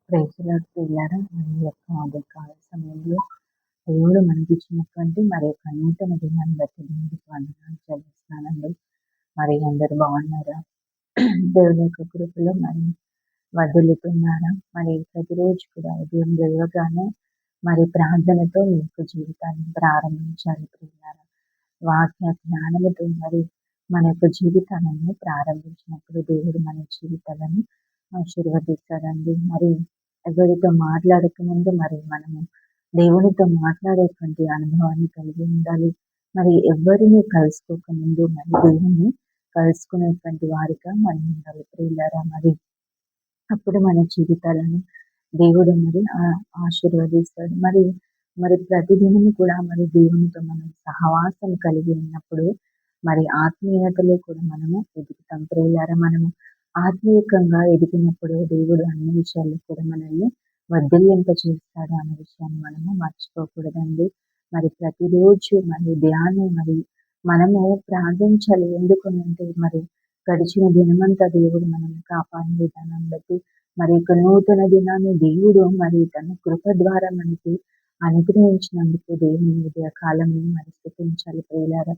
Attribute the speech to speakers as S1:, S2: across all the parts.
S1: Praise lord ప్రియులారా, మన యొక్క ఉదయకాల సమయంలో దేవుడు మనకిచ్చినటువంటి మరి యొక్క నూతన దినాన్ని బట్టి దేవుడికి వందనాలు చెల్లిస్తున్నానండి. మరి అందరూ బాగున్నారా? దేవుని యొక్క కృపలో మరి వర్ధిల్లుతున్నారా? మరి ప్రతిరోజు కూడా ఉదయం లేవగానే మరి ప్రార్థనతో మీ యొక్క జీవితాన్ని ప్రారంభించాలి ప్రియులారా. వాక్య జ్ఞానముతో మరి మన యొక్క జీవితాలను ప్రారంభించినప్పుడు దేవుడు మన జీవితాలను ఆశీర్వదిస్తారండి. మరి ఎవరితో మాట్లాడక ముందు మరి మనము దేవునితో మాట్లాడేటువంటి అనుభవాన్ని కలిగి ఉండాలి. మరి ఎవరిని కలుసుకోక ముందు మరి దేవుని కలుసుకునేటువంటి వారిగా మనం ఉండాలి ప్రియులారా. మరి అప్పుడు మన జీవితాలను దేవుడు మరి ఆశీర్వదిస్తాడు. మరి మరి ప్రతిదినము కూడా మరి దేవునితో మనం సహవాసం కలిగి ఉన్నప్పుడు మరి ఆత్మీయతలో కూడా మనము ఎదుగుతాం ప్రియులారా. మనము ఆత్మీయంగా ఎదిగినప్పుడు దేవుడు అన్ని విషయాల్లో కూడా మనల్ని వర్ధిల్లింప చేస్తాడు అనే విషయాన్ని మనము మర్చిపోకూడదండి. మరి ప్రతిరోజు మరి ధ్యానం మరి మనము ప్రార్థించాలి. ఎందుకంటే మరి గడిచిన దినమంతా దేవుడు మనల్ని కాపాడిన విధానం బట్టి మరి ఇక నూతన దినాన్ని దేవుడు మరి తన కృప ద్వారా మనకి అనుగ్రహించినందుకు దేవుని ఉదయ కాలంలో మరి స్తుతించాలి ప్రియులారా.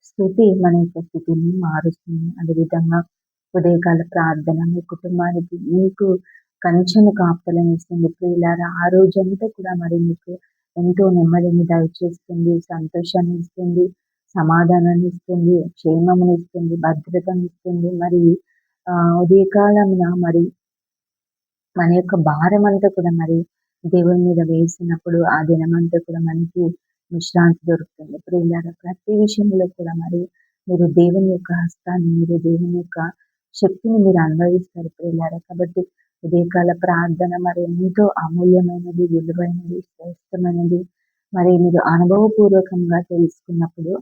S1: స్తుతి మన యొక్క స్థితిని మారుస్తుంది. అదేవిధంగా ఉదయకాల ప్రార్థన మీ కుటుంబానికి మీకు కంచెను కాపుదలను ఇస్తుంది ప్రియులారా. ఆ రోజంతా కూడా మరి మీకు ఎంతో నెమ్మదిని దయచేస్తుంది, సంతోషాన్ని ఇస్తుంది, సమాధానాన్ని ఇస్తుంది, క్షేమముని ఇస్తుంది, భద్రతను ఇస్తుంది. మరి ఉదయకాలమున మరి మన యొక్క భారం అంతా కూడా మరి దేవుని మీద వేసినప్పుడు ఆ దినమంతా కూడా మనకి విశ్రాంతి దొరుకుతుంది ప్రియులారా. ప్రతి విషయంలో కూడా మరి మీరు దేవుని యొక్క హస్తాన్ని, మీరు దేవుని యొక్క శక్తిని మీరు అనుభవిస్తారు ప్రియులారా. కాబట్టి ఉదయకాల ప్రార్థన మరి ఎంతో అమూల్యమైనది, విలువైనది, శ్రేష్టమైనది. మరి మీరు అనుభవపూర్వకంగా తెలుసుకున్నప్పుడు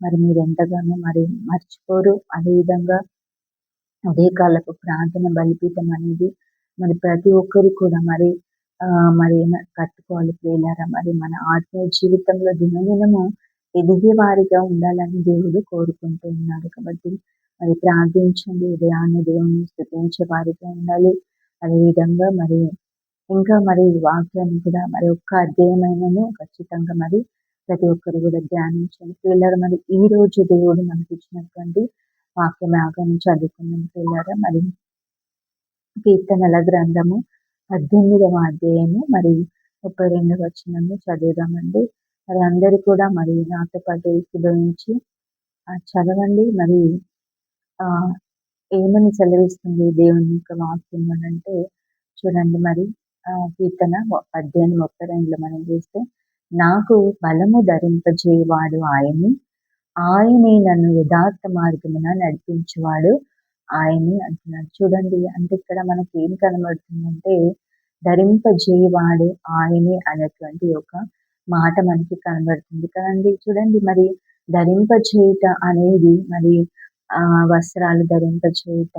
S1: మరి మీరు ఎంతగానో మరి మర్చిపోరు. అదేవిధంగా ఉదయకాలపు ప్రార్థన బలిపీఠం అనేది మరి ప్రతి ఒక్కరు కూడా మరి మరి కట్టుకోవాలి ప్రియులారా. మరి మన ఆత్మీయ జీవితంలో దినదినము ఎదిగే వారిగా ఉండాలని దేవుడు కోరుకుంటూ ఉన్నాడు. కాబట్టి మరి ప్రార్థించండి, ఉదయాన్నే దేవుని స్తుతించే వారిగా ఉండాలి. అదేవిధంగా మరి ఇంకా మరి వాక్యాన్ని కూడా మరి ఒక్క అధ్యాయమైనను ఖచ్చితంగా మరి ప్రతి ఒక్కరు కూడా ధ్యానించండి పిల్లలు. మరి ఈ రోజు దేవుడు మనకి ఇచ్చినటువంటి వాక్య భాగాన్ని చదువుకున్నాం పిల్లరా. మరి కీర్తనల గ్రంథము 18వ అధ్యాయము మరి 32వ వచనాన్ని చదువుదామండి. మరి అందరూ కూడా మరి నాతో పాటు ఏకీభవించి చదవండి. మరి ఏమని సెలవిస్తుంది దేవుని యొక్క వాక్యం అని అంటే చూడండి. మరి కీర్తన 18:32 మనం చూస్తే, నాకు బలము ధరింపజేయవాడు ఆయనే నన్ను యథార్థ మార్గమున నడిపించేవాడు ఆయనే అంటున్నాడు. చూడండి, అంటే ఇక్కడ మనకి ఏం కనబడుతుందంటే ధరింపజేయవాడు ఆయనే అనేటువంటి ఒక మాట మనకి కనబడుతుంది కదండి. చూడండి, మరి ధరింపజేయుట అనేది మరి వస్త్రాలు ధరింపచేయుట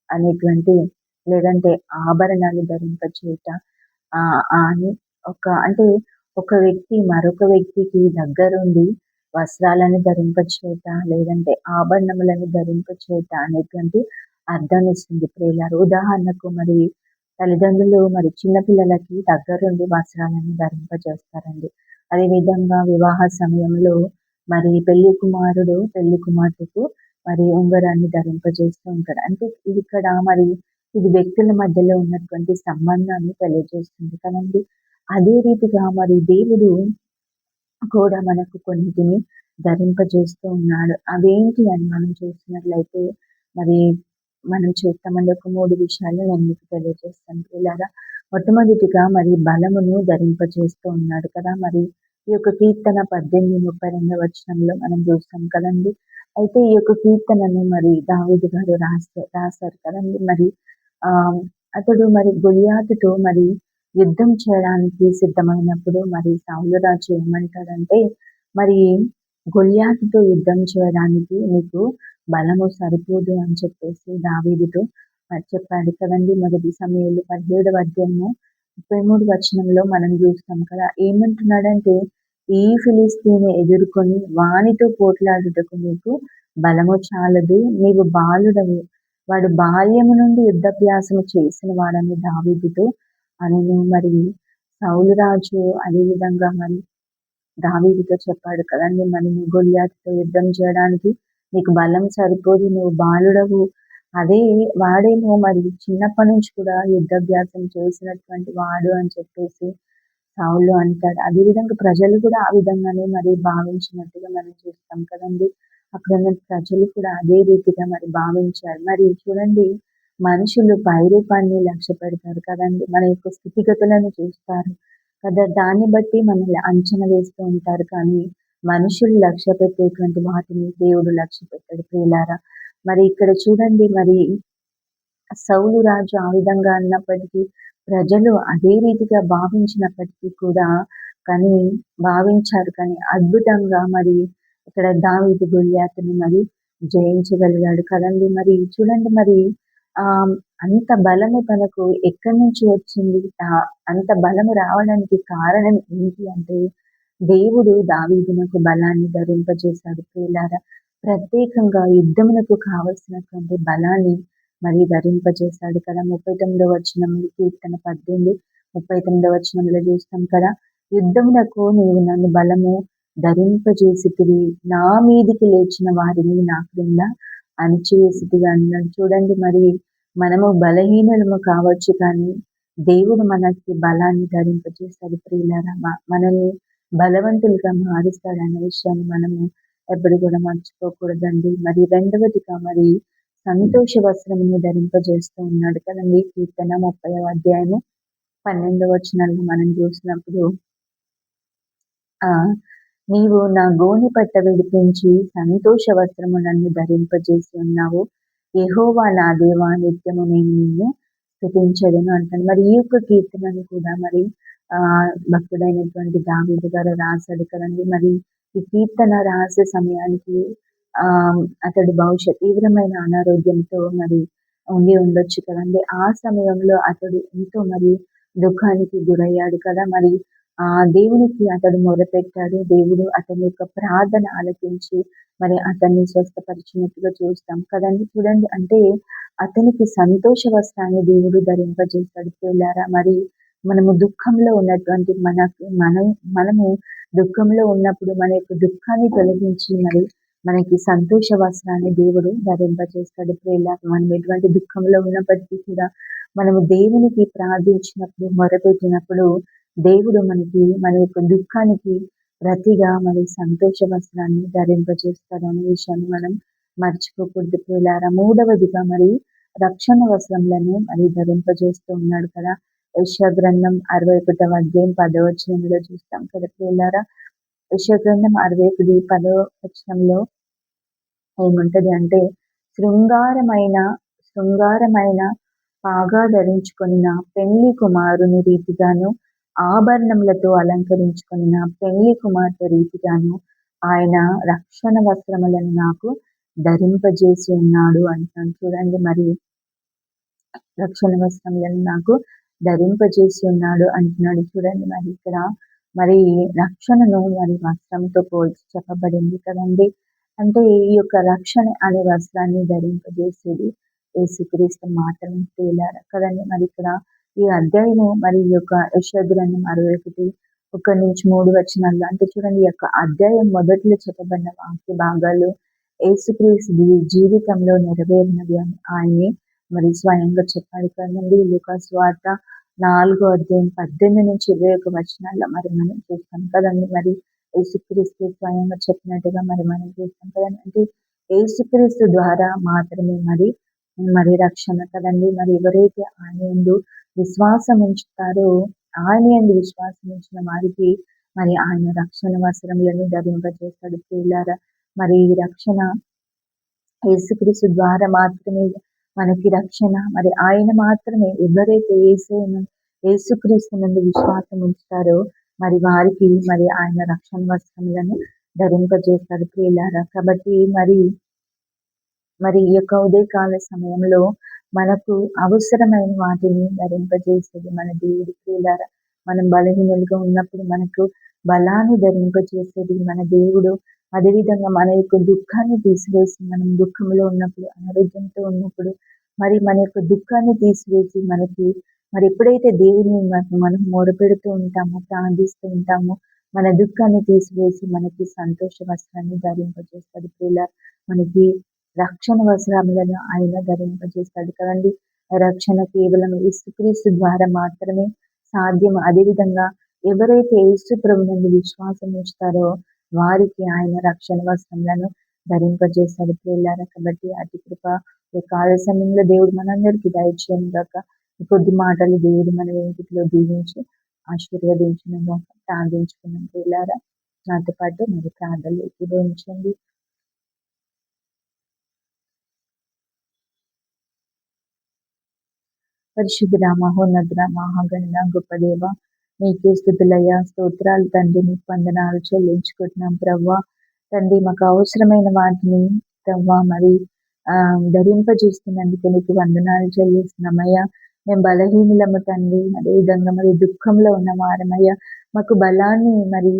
S1: అనేటువంటి, లేదంటే ఆభరణాలు ధరింపచేయుట అని అంటే ఒక వ్యక్తి మరొక వ్యక్తికి దగ్గరుండి వస్త్రాలను ధరింపచేయుట, లేదంటే ఆభరణములను ధరింపచేయుట అనేటువంటి అర్థాన్ని ఇస్తుంది ప్రియులారు. ఉదాహరణకు మరి తల్లిదండ్రులు మరి చిన్నపిల్లలకి దగ్గరుండి వస్త్రాలను ధరింపజేస్తారండి. అదేవిధంగా వివాహ సమయంలో మరి పెళ్లి కుమారుడు పెళ్లి కుమార్తెకు మరి ఉంగరాన్ని ధరింపజేస్తూ ఉంటాడు. అంటే ఇది ఇక్కడ మరి ఇది వ్యక్తుల మధ్యలో ఉన్నటువంటి సంబంధాన్ని తెలియజేస్తుంది కదండి. అదే రీతిగా మరి దేవుడు కూడా మనకు కొన్నిటిని ధరింపజేస్తూ ఉన్నాడు. అవేంటి అని మనం చూసినట్లయితే మరి మనం చేస్తామండి. ఒక 3 విషయాలు నేను మీకు తెలియజేస్తాను పిల్లరా. మొట్టమొదటిగా మరి బలమును ధరింపజేస్తూ ఉన్నాడు కదా. మరి ఈ యొక్క కీర్తన 18:32 వచనంలో మనం చూస్తాం కదండి. అయితే ఈ యొక్క కీర్తనను మరి దావీదు గారు రాశారు కదండి. మరి అతడు మరి గొలియాతుతో మరి యుద్ధం చేయడానికి సిద్ధమైనప్పుడు మరి సౌలు రాజు ఏమంటాడంటే, మరి గొలియాతుతో యుద్ధం చేయడానికి నీకు బలము సరిపోదు అని చెప్పేసి దావీదుతో చెప్పాడు కదండి. మొదటి సమూయేలు 17వ అధ్యాయము 33 వచనంలో మనం చూస్తాం కదా. ఏమంటున్నాడంటే, ఈ ఫిలిస్తీని ఎదుర్కొని వానితో పోట్లాడుటకు నీకు బలము చాలదు, నీవు బాలుడవు, వాడు బాల్యము నుండి యుద్ధాభ్యాసము చేసిన వాడని దావీదుతో అని మరి సౌలు రాజు అదేవిధంగా మరి దావీదుతో చెప్పాడు కదండి, మరి నువ్వు గొలియాతుతో యుద్ధం చేయడానికి నీకు బలం సరిపోదు, నువ్వు బాలుడవు. అదే వాడేమో మరి చిన్నప్పటి నుంచి కూడా యుద్ధాభ్యాసం చేసినటువంటి వాడు అని చెప్పేసి సౌలు అంటాడు. అదేవిధంగా ప్రజలు కూడా ఆ విధంగానే మరి భావించినట్టుగా మనం చూస్తాం కదండి. అక్కడ ఉన్న ప్రజలు కూడా అదే రీతిగా మరి భావించారు. మరి చూడండి, మనుషులు పైరూపాన్ని లక్ష్య పెడతారు కదండి, మన యొక్క స్థితిగతులను చూస్తారు కదా, దాన్ని బట్టి మనల్ని అంచనా వేస్తూ ఉంటారు. కానీ మనుషులు లక్ష్య పెట్టేటువంటి వాటిని దేవుడు లక్ష్య పెట్టాడు ప్రియులారా. మరి ఇక్కడ చూడండి, మరి సౌలు రాజు ఆ విధంగా అన్నప్పటికీ ప్రజలు అదే రీతిగా భావించినప్పటికీ కూడా కానీ భావించారు. కానీ అద్భుతంగా మరి ఇక్కడ దావీదు గొలియాతును మరి జయించగలిగాడు కదండి. మరి చూడండి, మరి ఆ అంత బలము తనకు ఎక్కడి నుంచి వచ్చింది, అంత బలము రావడానికి కారణం ఏంటి అంటే దేవుడు దావీదునకు బలాన్ని ధరింపజేశాడు ప్రియులారా. ప్రత్యేకంగా యుద్ధమునకు కావలసినటువంటి బలాన్ని మరి ధరింపజేశాడు కదా. 39వ వచనంలో, కీర్తన 18 39వ వచనంలో చూస్తాం కదా, యుద్ధమునకు నీవు నన్ను బలము ధరింపజేసితివి, నా మీదికి లేచిన వారిని నా క్రింద అణిచివేసితివి అన్నాడు. చూడండి, మరి మనము బలహీనులము కావచ్చు, కానీ దేవుడు మనకి బలాన్ని ధరింపజేస్తాడు ప్రియులారా. మనల్ని బలవంతులుగా మారుస్తాడన్న విషయాన్ని మనము ఎప్పుడు కూడా మర్చిపోకూడదండి. మరి రెండవదిగా మరి సంతోష వస్త్రమును ధరింపజేస్తూ ఉన్నాడు కదండి. కీర్తన 30వ అధ్యాయము 12వ వచనంలో మనం చూసినప్పుడు, నీవు నా గోని పట్ట విడిపించి సంతోష వస్త్రము నన్ను ధరింపజేసి ఉన్నావు, యెహోవా నా దేవా నిత్యము నేను నిన్ను స్తుతించదను అంటాను. మరి ఈ యొక్క కీర్తనను కూడా మరి భక్తుడైనటువంటి దావీదు గారు రాశాడు కదండి. మరి ఈ కీర్తన రాసే సమయానికి అతడు బహుశా తీవ్రమైన అనారోగ్యంతో మరి ఉండి ఉండొచ్చు కదండి. ఆ సమయంలో అతడు ఎంతో మరి దుఃఖానికి గురయ్యాడు కదా. మరి దేవునికి అతడు మొరపెట్టాడు. దేవుడు అతని యొక్క ప్రార్థన ఆలకించి మరి అతన్ని స్వస్థపరిచినట్టుగా చూస్తాం కదండి. చూడండి, అంటే అతనికి సంతోష వస్త్రాన్ని దేవుడు ధరింపజేశాడు పిల్లారా. మరి మనము దుఃఖంలో ఉన్నటువంటి మనము దుఃఖంలో ఉన్నప్పుడు మన యొక్క దుఃఖాన్ని తొలగించి మరి మనకి సంతోష వస్త్రాన్ని దేవుడు ధరింపజేస్తాడు ప్రియులారా. మనం ఎటువంటి దుఃఖంలో ఉన్నప్పటికీ కూడా మనము దేవునికి ప్రార్థించినప్పుడు, మొరపెట్టినప్పుడు దేవుడు మనకి మన యొక్క దుఃఖానికి ప్రతిగా మరి సంతోష వస్త్రాన్ని ధరింపజేస్తాడు అనే విషయాన్ని మనం మర్చిపోకూడదు ప్రియులారా. మూడవదిగా మరి రక్షణ వస్త్రములను మరి ధరింపజేస్తూ ఉన్నాడు కదా. యెషయా గ్రంథం 61వ అధ్యాయం 10వ వచనంలో చూస్తాం కదా ప్రియులారా. యెషయా గ్రంథం 61 10వ వచనంలో ఏముంటది అంటే, శృంగారమైన పాగా ధరించుకొనిన పెళ్లి కుమారుని రీతిగాను, ఆభరణములతో అలంకరించుకొనిన పెళ్లి కుమార్తె రీతిగాను ఆయన రక్షణ వస్త్రములను నాకు ధరింపజేసి ఉన్నాడు అంటాను. చూడండి, మరి రక్షణ వస్త్రములను నాకు ధరింపజేసి ఉన్నాడు అంటున్నాడు. చూడండి, మరి ఇక్కడ మరి రక్షణను మరి వస్త్రంతో పోల్చి చెప్పబడింది కదండి. అంటే ఈ యొక్క రక్షణ అనే వస్త్రాన్ని ధరింపజేసేది యేసుక్రీస్తు మాత్రమే ప్రియులారా కదండి. మరి ఇక్కడ ఈ అధ్యాయము మరి ఈ యొక్క యెషయా గ్రంథం 61 1 నుంచి 3 వచనాల్లో, అంటే చూడండి, ఈ యొక్క అధ్యాయం మొదట్లో చెప్పబడిన వాక్య భాగాలు యేసుక్రీస్తు జీవితంలో నెరవేరినవి అని ఆయనే మరి స్వయంగా చెప్పాడు కదండి. లూకా సువార్త 4వ అధ్యాయం 18 నుంచి 21 వచనాల్లో మరి మనం చూస్తాం కదండి. మరి యేసుక్రీస్తు స్వయంగా చెప్పినట్టుగా మరి మనం చూస్తాం కదండి. అంటే యేసుక్రీస్తు ద్వారా మాత్రమే మరి రక్షణ కదండి. మరి ఎవరైతే ఆయన యందు విశ్వాసం ఉంచుతారో, ఆయన యందు విశ్వాసం ఉంచిన వారికి మరి ఆయన రక్షణ వస్త్రములను ధరింపజేస్తాడు ప్రియులారా. మరి ఈ రక్షణ యేసుక్రీస్తు ద్వారా మాత్రమే మనకి రక్షణ. మరి ఆయన మాత్రమే, ఎవరైతే యేసుక్రీస్తు నుండి విశ్వాసం ఉంచుతారో మరి వారికి మరి ఆయన రక్షణ వస్త్రములను ధరింపజేస్తాడు ప్రియులారా. కాబట్టి మరి ఈ యొక్క ఉదయకాల సమయంలో మనకు అవసరమైన వాటిని ధరింపజేసేది మన దేవుడు ప్రియులారా. మనం బలహీనులుగా ఉన్నప్పుడు మనకు బలాన్ని ధరింపజేసేది మన దేవుడు. అదేవిధంగా మన యొక్క దుఃఖాన్ని తీసివేసి, మనం దుఃఖంలో ఉన్నప్పుడు, అనారోగ్యంతో ఉన్నప్పుడు మరి మన యొక్క దుఃఖాన్ని తీసివేసి మనకి మరి ఎప్పుడైతే దేవుని మనం మొరపెడుతూ ఉంటామో, ప్రార్థిస్తూ ఉంటామో, మన దుఃఖాన్ని తీసివేసి మనకి సంతోష వస్త్రాన్ని ధరింపజేస్తాడు. ప్రియుల మనకి రక్షణ వస్త్రములను ఆయన ధరింపజేస్తాడు కదండి. రక్షణ కేవలం యేసుక్రీస్తు ద్వారా మాత్రమే సాధ్యం. అదేవిధంగా ఎవరైతే యేసు ప్రభునందు విశ్వాసం ఉంచుతారో వారికి ఆయన రక్షణ వస్త్రములను ధరింపజేస్తాడు. ప్రియులారా కాబట్టి అతి కృప ఈ కాల సమయంలో దేవుడు మనందరికీ దయచేయను గాక. ఈ కొద్ది మాటలు దేవుడు మన ఇంటిలో దీవించి ఆశీర్వదించిన గాక. ప్రార్థించుకున్నాం. ప్రియులారా నాతో పాటు మరి ప్రార్థనలు ఏకీభవించండి. పరిశుద్ధుడా, మహోన్నతుడా, మహాగణుడా, గొప్ప దేవ, నీకే స్తుతులయ్యా, స్తోత్రాలు తండ్రి. నీకు వందనాలు చెల్లించుకుంటున్నాం ప్రవ్వా. తండ్రి మాకు అవసరమైన వాటిని ప్రవ్వా మరి ధరింపజేస్తున్నందుకు నీకు వందనాలు చెల్లిస్తున్నామయ్యా. మేము బలహీనులము తండ్రి, అదేవిధంగా మరి దుఃఖంలో ఉన్న వారమయ్యా. మాకు బలాన్ని మరి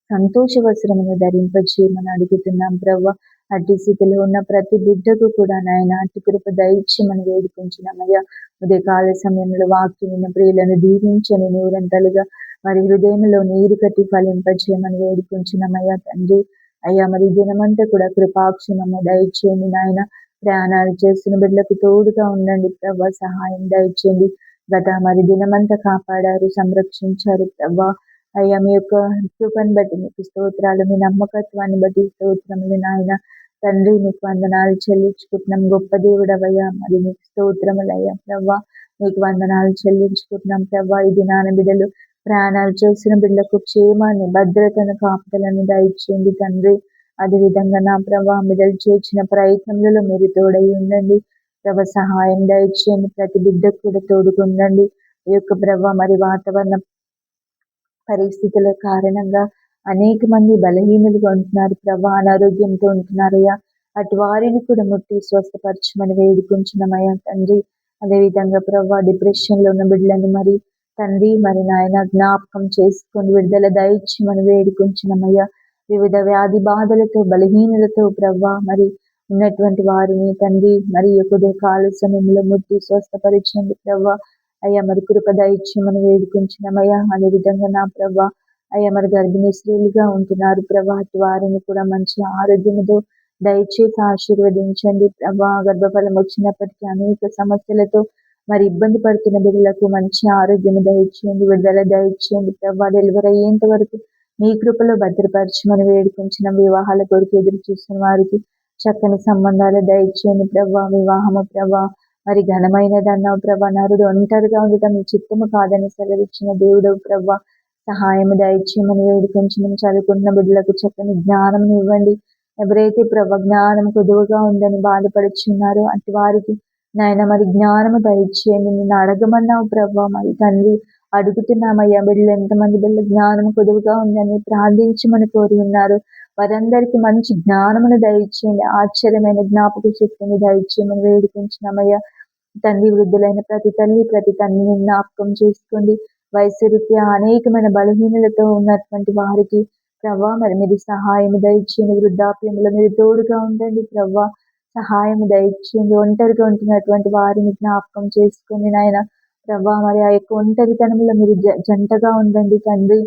S1: సంతోష వస్త్రమును ధరింపజేయమని అడుగుతున్నాం ప్రవ్వా. అట్టి స్థితిలో ఉన్న ప్రతి బిడ్డకు కూడా నాయన అట్టి కృప దయచేయమని వేడుకుంటున్నామయ్యా. ఉదయకాల సమయంలో వాక్యమైన ప్రియులను దీవించని నూరంతలుగా మరి హృదయంలో నీరు కట్టి ఫలింపజేయమని వేడుకుంటున్నామయ్యా తండ్రి. అయ్యా మరి దినమంతా కూడా కృపాక్షేమము దయచేయండి నాయన. ప్రయాణాలు చేస్తున్న బిడ్డలకు తోడుగా ఉండండి ప్రభా, సహాయం దయచేయండి. గత మరి దినమంతా కాపాడారు, సంరక్షించారు ప్రభా. అయ్యా మీ యొక్క కృపను బట్టి మీకు స్తోత్రాలు, మీ నమ్మకత్వాన్ని బట్టి స్తోత్రములు నాయన తండ్రి. మీకు వందనాలు చెల్లించుకుంటున్నాం. గొప్ప దేవుడవయ్యా, మరి మీకు స్తోత్రములయ్యా ప్రభా. మీకు వందనాలు చెల్లించుకుంటున్నాం ప్రభా. ఈ దినాన బిడ్డలు ప్రయాణాలు చేసిన బిడ్డలకు క్షేమాన్ని, భద్రతను, కాపుదలను దయచేయండి తండ్రి. అదేవిధంగా నా ప్రభా బిడ్డలు చేసిన ప్రయత్నములలో మీరు తోడై ఉండండి ప్రభా. సహాయం దయచేయండి. ప్రతి బిడ్డకు కూడా తోడుకుండండి. ఈ యొక్క ప్రభా మరి వాతావరణ పరిస్థితుల కారణంగా అనేక మంది బలహీనులుగా ఉంటున్నారు ప్రభా, అనారోగ్యంతో ఉంటున్నారయ్యా. అటు వారిని కూడా ముట్టి స్వస్థపరచమని వేడుకుంటున్నామయ్యా తండ్రి. అదేవిధంగా ప్రభా డిప్రెషన్ లో ఉన్న బిడ్డలను మరి తండ్రి మరి నాయన జ్ఞాపకం చేసుకొని విడుదల దయచేయమని వేడుకుంటున్నామయ్యా. వివిధ వ్యాధి బాధలతో బలహీనులతో ప్రభా మరి ఉన్నటువంటి వారిని తండ్రి మరి ఉదయ కాల సమయంలో ముట్టి స్వస్థపరిచండి ప్రభా. అయ్యా మరి కృప దయచేయమని వేడుకుంటున్నామయ్యా. అదేవిధంగా నా ప్రభా అయ్యా మరి గర్భిణీ స్త్రీలుగా ఉంటున్నారు ప్రభా, వారిని కూడా మంచి ఆరోగ్యంతో దయచేసి ఆశీర్వదించండి ప్రభా. గర్భఫలం వచ్చినప్పటికీ అనేక సమస్యలతో మరి ఇబ్బంది పడుతున్న బిడ్డలకు మంచి ఆరోగ్యం దయచేయండి, విడుదల దయచేయండి ప్రభా. డెలివరీ అయ్యేంత వరకు మీ కృపలో భద్రపరచమని వేడుకుంటున్నాం. వివాహాల కొరకు ఎదురు చూస్తున్న వారికి చక్కని సంబంధాలు దయచేయండి ప్రభా. వివాహము ప్రభా మరి ఘనమైనదన్నావు ప్రభా. నరుడు ఒంటరిగా ఉండటం మీ చిత్తము కాదని సెలవిచ్చిన దేవుడవు ప్రభా. సహాయము దయచేయమని వేడుకొంచుమని చదువుకున్న బిడ్డలకు చక్కని జ్ఞానం ఇవ్వండి. ఎవరైతే ప్రభా జ్ఞానం కొదువుగా ఉందని బాధపడుచున్నారో అటు వారికి నాయన మరి జ్ఞానము దయచేయండి. నిన్ను అడగమన్నావు ప్రభా. మరి తండ్రి అడుగుతున్నామయ్యా, బిడ్డలు ఎంతమంది బిడ్డలు జ్ఞానం కొదువుగా ఉందని ప్రార్థించమని కోరి ఉన్నారు. వారందరికీ మంచి జ్ఞానమును దయచేయండి, ఆశ్చర్యమైన జ్ఞాపక శక్తిని దయచేయమని వేడుకుంటున్నామయ్యా తండ్రి. వృద్ధులైన ప్రతి తల్లి ప్రతి తండ్రిని జ్ఞాపకం చేసుకోండి. వయసు రీత్యా అనేకమైన బలహీనలతో ఉన్నటువంటి వారికి ప్రభా మరి మీరు సహాయం దయచేయండి. వృద్ధాప్యంలో మీరు తోడుగా ఉండండి ప్రభా. సహాయం దయచేయండి. ఒంటరిగా ఉంటున్నటువంటి వారిని జ్ఞాపకం చేసుకుని నాయన ప్రభా మరి ఆ యొక్క ఒంటరితనంలో మీరు జంటగా ఉండండి తండ్రి.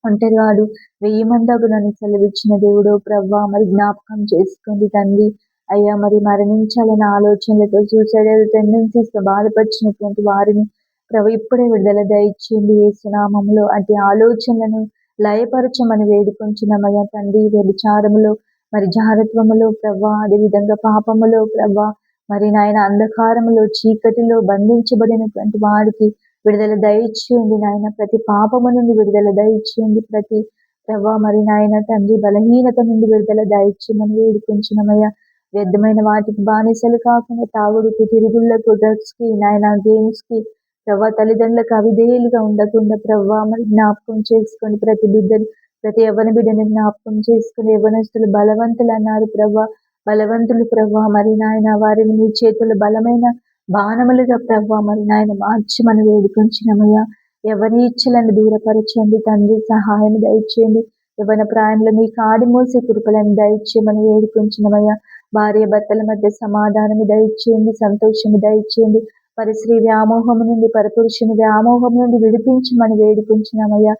S1: ఒంటరివాడు 1000 మంది అగునని సెలవిచ్చిన దేవుడు ప్రభా మరి జ్ఞాపకం చేసుకోండి తండ్రి. అయ్యా మరి మరణించాలన్న ఆలోచనలతో సూసైడల్ టెండెన్సీస్ తో బాధపరిచినటువంటి వారిని ప్రభు ఇప్పుడే విడుదల దయచేయండి యేసునామములో. అటు ఆలోచనలను లయపరచమని వేడుకొంచున్నామయ్యా తండ్రి. వ్యభిచారములో మరి జారత్వములో ప్రభా, అదేవిధంగా పాపములో ప్రభా మరి నాయన అంధకారములో చీకటిలో బంధించబడినటువంటి వారికి విడుదల దయచేయండి నాయన. ప్రతి పాపము నుండి విడుదల దయచేయండి. ప్రతి ప్రభా మరి నాయన తండ్రి బలహీనత నుండి విడుదల దయచేయమని వేడుకొంచున్నామయ్యా. వ్యర్థమైన వాటికి బానిసలు కాకుండా తాగుడుకు, తిరుగుళ్లకు, డ్రగ్స్ కి నాయన గేమ్స్ కి ప్రభా తల్లిదండ్రులకు అవిధేయులుగా ఉండకుండా ప్రభా మరి జ్ఞాపకం చేసుకొని ప్రతి బిడ్డలు ప్రతి యవ్వన బిడ్డని జ్ఞాపకం చేసుకుని యవ్వనస్తులు బలవంతులు అన్నారు ప్రభా. బలవంతులు ప్రభా మరి నాయన వారిని మీ చేతులు బలమైన బాణములుగా ప్రభా మరి నాయన మార్చమని వేడుకొంచున్నామయ్యా. ఎవరి ఇచ్చలను దూరపరచండి తండ్రి. సహాయం దయచేయండి. యవ్వన ప్రాయంలో మీ కాడి మోసే కృపలను దయచేయమని వేడుకొంచున్నామయ్యా. భార్య భర్తల మధ్య సమాధానము దయచేయండి, సంతోషము దయచేయండి. మరి స్త్రీ వ్యామోహము నుండి, పరపురుషుని వ్యామోహం నుండి విడిపించమని వేడుకుంటున్నామయ్యా.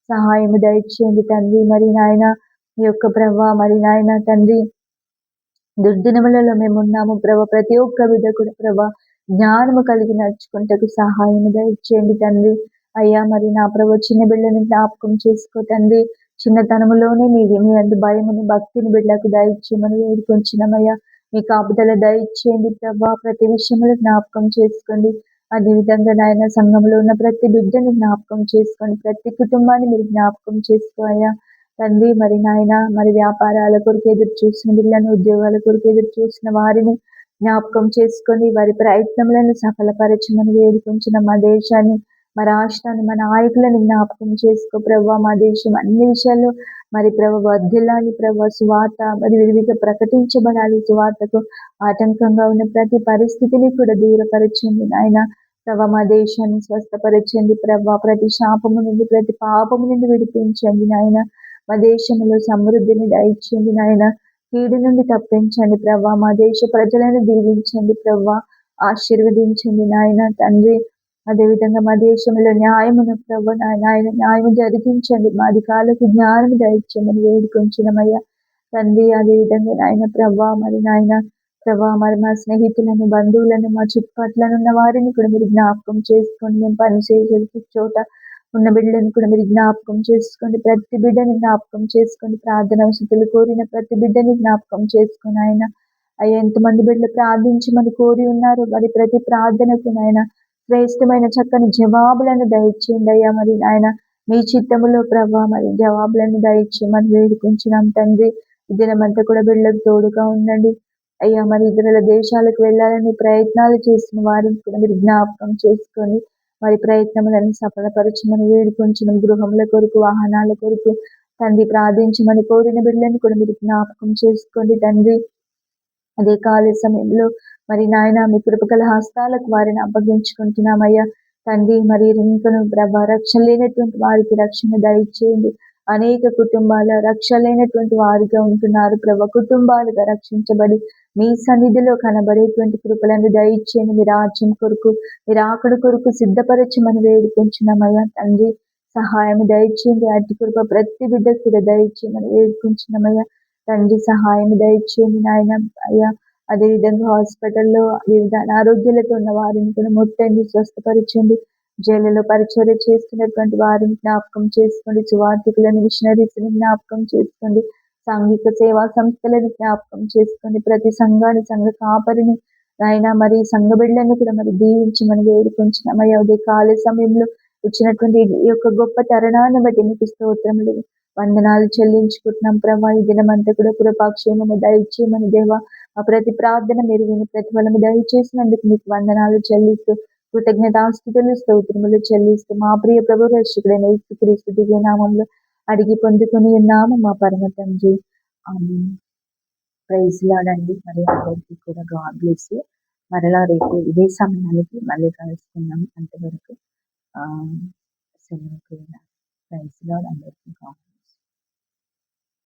S1: సహాయము దయచేయండి తండ్రి. మరి నాయన ఈ యొక్క ప్రభా, మరి నాయన తండ్రి, దుర్దినములలో మేము ఉన్నాము ప్రభా. ప్రతి ఒక్క బిడ్డ కూడా ప్రభా జ్ఞానము కలిగి నడుచుకుంటకు సహాయము దయచేయండి తండ్రి. అయ్యా మరి నా ప్రభు చిన్న బిడ్డని జ్ఞాపకం చేసుకో తండ్రి. చిన్నతనములోనే మీ అందు భయమును భక్తిని బిడ్డలకు దయచేయమని వేడుకొంచున్నామయ్యా. మీ కాపుదల దయచేయండి ప్రభా. ప్రతి విషయంలో జ్ఞాపకం చేసుకోండి. అదే విధంగా నాయన సంఘంలో ఉన్న ప్రతి బిడ్డని జ్ఞాపకం చేసుకోండి. ప్రతి కుటుంబాన్ని మీరు జ్ఞాపకం చేసుకో అయ్యా తండ్రి. మరి నాయన మరి వ్యాపారాల కొరకు ఎదురు చూసిన బిడ్డలను, ఉద్యోగాల కొరకు ఎదురు చూసిన వారిని జ్ఞాపకం చేసుకొని వారి ప్రయత్నములను సఫలపరచమని వేడుకొంచిన మా దేశాన్ని, మా రాష్ట్రాన్ని, మా నాయకులను జ్ఞాపకం చేసుకో ప్రభా. మా దేశం అన్ని విషయాల్లో మరి ప్రభు వర్ధిల్లాలి ప్రభా. సువార్త మరి విరివిగా ప్రకటించబడాలి. సువార్తకు ఆటంకంగా ఉన్న ప్రతి పరిస్థితిని కూడా దూరపరచండి నాయన ప్రభా. మా దేశాన్ని స్వస్థపరచండి ప్రభా. ప్రతి శాపము నుండి, ప్రతి పాపము నుండి విడిపించండి నాయన. మా దేశంలో సమృద్ధిని దయచేయండి నాయన. కీడు నుండి తప్పించండి ప్రభా. మా దేశ ప్రజలను దీవించండి ప్రభా. ఆశీర్వదించండి నాయన తండ్రి. అదేవిధంగా మా దేశంలో న్యాయమును ప్రభా నాయన న్యాయము జరిగించండి. మా అధికారులకు జ్ఞానం దయచేయమని వేడుకొంచున్నామయ్యా తండ్రి. అదేవిధంగా నాయన ప్రభా, మరి నాయన ప్రభా, మరి మా స్నేహితులను, బంధువులను, మా చుట్టుపట్లను ఉన్న వారిని కూడా మీరు జ్ఞాపకం చేసుకోండి. మేము పనిచేసే చోట ఉన్న బిడ్డలను కూడా మీరు జ్ఞాపకం చేసుకోండి. ప్రతి బిడ్డని జ్ఞాపకం చేసుకోండి. ప్రార్థన వసతులు కోరిన ప్రతి బిడ్డని జ్ఞాపకం చేసుకుని ఆయన అయ్యా ఎంతమంది బిడ్డలు ప్రార్థించమని కోరి ఉన్నారు. మరి ప్రతి ప్రార్థనకు నాయన శ్రేష్టమైన చక్కని జవాబులను దయచేయండి అయ్యా. మరి నాయన మీ చిత్తములో ప్రభా మరి జవాబులను దయచేయమని వేడుకుంటున్నాం తండ్రి. ఈ దినమంతా కూడా బిడ్డలకు తోడుగా ఉండండి అయ్యా. మరి ఇతరుల దేశాలకు వెళ్ళాలని ప్రయత్నాలు చేసిన వారిని కూడా మీరు జ్ఞాపకం చేసుకొని వారి ప్రయత్నములను సఫలపరచమని వేడుకొంచున్నాం. గృహముల కొరకు, వాహనాల కొరకు తండ్రి ప్రార్థించమని కోరిన బిడ్డలను కూడా మీరు జ్ఞాపకం చేసుకోండి తండ్రి. అదే కాల సమయంలో మరి నాయన మీ కృపగల హస్తాలకు వారిని అప్పగించుకుంటున్నామయ్యా తండ్రి. మరి ఇంకను ప్రభా రక్షణ లేనటువంటి వారికి రక్షణ దయచేయండి. అనేక కుటుంబాల రక్షణ లేనటువంటి వారిగా ఉంటున్నారు ప్రభా. కుటుంబాలుగా రక్షించబడి మీ సన్నిధిలో కనబడేటువంటి కృపలను దయచేయండి. మీ రాజ్యం కొరకు, మీ రాకడ కొరకు సిద్ధపరచమని వేడుకుంటున్నామయ్యా తండ్రి. సహాయం దయచేయండి. అట్టి కృప ప్రతి బిడ్డకు కూడా దయచేయమని వేడుకుంటున్నామయ్యా తండ్రి. సహాయం దయచేయండి నాయన అయ్యా. అదేవిధంగా హాస్పిటల్లో వివిధ అనారోగ్యాలతో ఉన్న వారిని కూడా ముట్టండి, స్వస్థపరచండి. జైలులో పరిచర్య చేస్తున్నటువంటి వారిని జ్ఞాపకం చేసుకోండి. సువార్థికులను, మిషనరీస్ని జ్ఞాపకం చేసుకోండి. సాంఘిక సేవా సంస్థలను జ్ఞాపకం చేసుకోండి. ప్రతి సంఘాన్ని, సంఘ కాపరిని ఆయన మరి సంఘ బిడ్డలను కూడా మరి దీవించమని వేడుకుంటున్నామయ్యా. ఉదయ కాల సమయంలో ఇచ్చినటువంటి ఈ యొక్క గొప్ప తరుణాన్ని బట్టి మీకు స్తోత్రములు, వందనాలు చెల్లించుకుంటున్నాం ప్రభా. ఈ దినమంతా కూడా కృపాక్షేమము దయచేయమని దేవా ఆ ప్రతి ప్రార్థన మీరు విని ప్రతిఫలము దయచేసినందుకు మీకు వందనాలు చెల్లిస్తూ, కృతజ్ఞతాస్తుతులు, స్తోత్రములు చెల్లిస్తూ మా ప్రియ ప్రభు రక్షకుడైన యేసుక్రీస్తు దివ్య నామంలో అడిగి పొందుకొని ఉన్నాము మా పరమ తండ్రి. ఆమేన్. ప్రైజ్ లార్డ్ అండి. మరి అందరికీ కూడా గాడ్ బ్లెస్ యు. మరలా రేపు ఇదే సమయానికి మళ్ళీ కలుసుకుందాం. అంతవరకు సెలవు. ప్రైజ్ లార్డ్ అందరికీ.